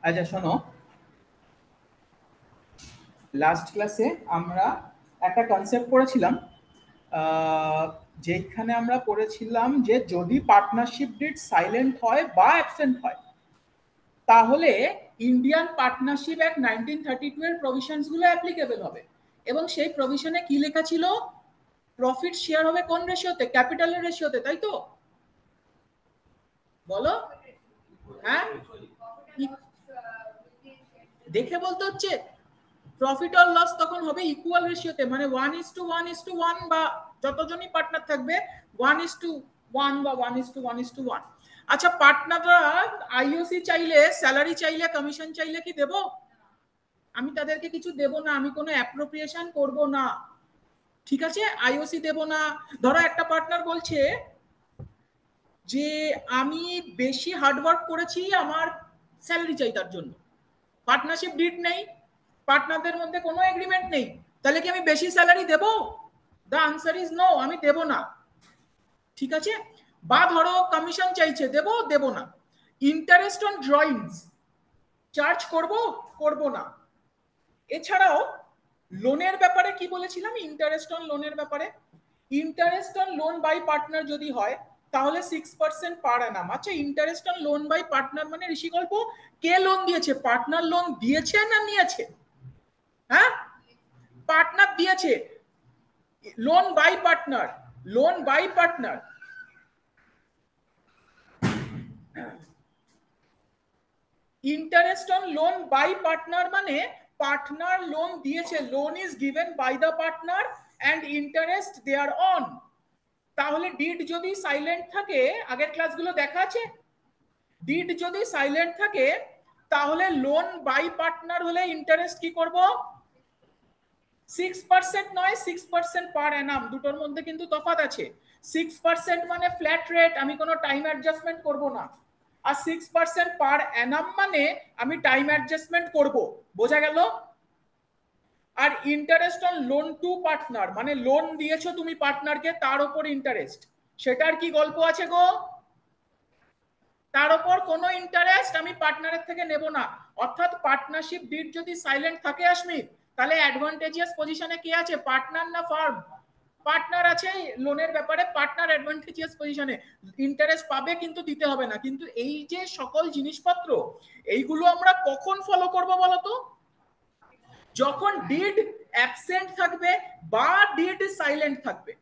আচ্ছা শোনো, লাস্ট ক্লাসে আমরা একটা কনসেপ্ট পড়েছিলাম, যেখানে আমরা পড়েছিলাম যে যদি পার্টনারশিপ ডিড সাইলেন্ট হয় বা অ্যাবসেন্ট হয়, তাহলে ইন্ডিয়ান পার্টনারশিপ অ্যাক্ট 1932 এর প্রভিশনস গুলো অ্যাপ্লিকেবল হবে। এবং সেই প্রভিশনে কি লেখা ছিল? প্রফিট শেয়ার হবে কোন রেশিওতে? ক্যাপিটালের রেশিওতে, তাই তো? বলো। হ্যাঁ, দেখে বলতে হচ্ছে প্রফিট আর লস তখন হবে ইকুয়াল রেশিওতে, মানে 1:1:1 বা যতজনই পার্টনার থাকবে 1:1 বা 1:1:1। আচ্ছা, পার্টনাররা আইওসি চাইলে, স্যালারি চাইলে, কমিশন চাইলে কি দেব? আমি তাদেরকে কিছু দেব না, আমি কোনো অ্যাপ্রোপ্রিয়েশন করব না, ঠিক আছে? আইওসি দেব না। ধরো একটা পার্টনার বলছে যে আমি বেশি হার্ডওয়ার্ক করেছি, আমার স্যালারি চাই তার জন্য। পার্টনারশিপ ডিড নেই, পার্টনারদের মধ্যে কোনো এগ্রিমেন্ট নেই, তাহলে কি আমি বেশি স্যালারি দেব? দ্য আনসার ইজ নো, আমি দেব না, ঠিক আছে? বা ধরো কমিশন চাইছে, দেব দেব না। ইন্টারেস্ট অন ড্রয়িংস চার্জ করব করব না। এছাড়াও লোনের ব্যাপারে কি বলেছিলাম? ইন্টারেস্ট অন লোনের ব্যাপারে, interest on loan by partner যদি হয় তাহলে 6% পার অ্যানাম। আচ্ছা, interest on loan by partner মানে ঋষিকল্প কে লোন দিয়েছে? পার্টনার লোন দিয়েছে না নিয়েছে? হ্যাঁ, পার্টনার দিয়েছে। Loan by partner, loan by partner, interest on loan by partner মানে পার্টনার লোন দিয়েছে, loan is given by the partner and interest thereon. তাহলে ডিড যদি সাইলেন্ট থাকে, আগের ক্লাসগুলো দেখা আছে, ডিড যদি সাইলেন্ট থাকে তাহলে লোন বাই পার্টনার হলে ইন্টারেস্ট কি করব? 6% নয়, 6% পার অ্যানাম, দুটোর মধ্যে কিন্তু তফাৎ আছে। 6% মানে ফ্ল্যাট রেট, আমি কোনো টাইম অ্যাডজাস্টমেন্ট করব না। আর 6% পার অ্যানাম মানে আমি টাইম অ্যাডজাস্টমেন্ট করব। বোঝা গেল? আর interest on loan to partner মানে লোন দিয়েছো তুমি পার্টনারকে, তার উপর ইন্টারেস্ট। সেটার কি গল্প আছে গো? তার উপর কোনো ইন্টারেস্ট আমি পার্টনারের থেকে নেব না। অর্থাৎ পার্টনারশিপ ডিড যদি সাইলেন্ট থাকে আশমিত, তাহলে অ্যাডভান্টেজিয়াস পজিশনে কে আছে? পার্টনার না ফার্ম? পার্টনার আছে লোনের ব্যাপারে, পার্টনার অ্যাডভান্টেজিয়াস পজিশনে, ইন্টারেস্ট পাবে কিন্তু দিতে হবে না। কিন্তু এই যে সকল জিনিসপত্র, এইগুলো আমরা কখন ফলো করব বলতো? যখন ডিড অ্যাবসেন্ট থাকবে বা ডিড সাইলেন্ট থাকবে।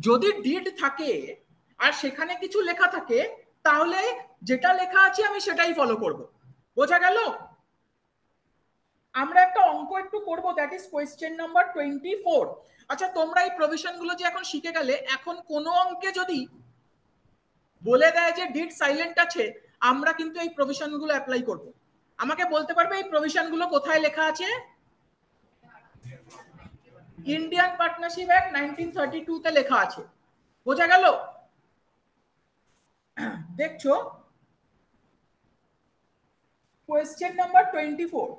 যদি ডিড থাকে আর সেখানে কিছু লেখা থাকে, তাহলে যেটা লেখা আছে আমি সেটাই ফলো করব। বোঝা গেল? আমরা একটা অঙ্ক একটু করব, দ্যাট ইজ কোয়েশ্চেন নাম্বার 24। আচ্ছা, তোমরা এই প্রভিশন গুলো যে এখন শিখে গেলে, এখন কোন অঙ্কে যদি বলে দেয় যে ডিড সাইলেন্ট আছে, আমরা কিন্তু এই প্রভিশন গুলো অ্যাপ্লাই করব। আমাকে বলতে পারবে এই প্রভিশন গুলো কোথায় লেখা আছে? ইন্ডিয়ান পার্টনারশিপ অ্যাক্ট 1932 তে লেখা আছে। বোঝা গেল? দেখছো, কোয়েশ্চেন নাম্বার 24।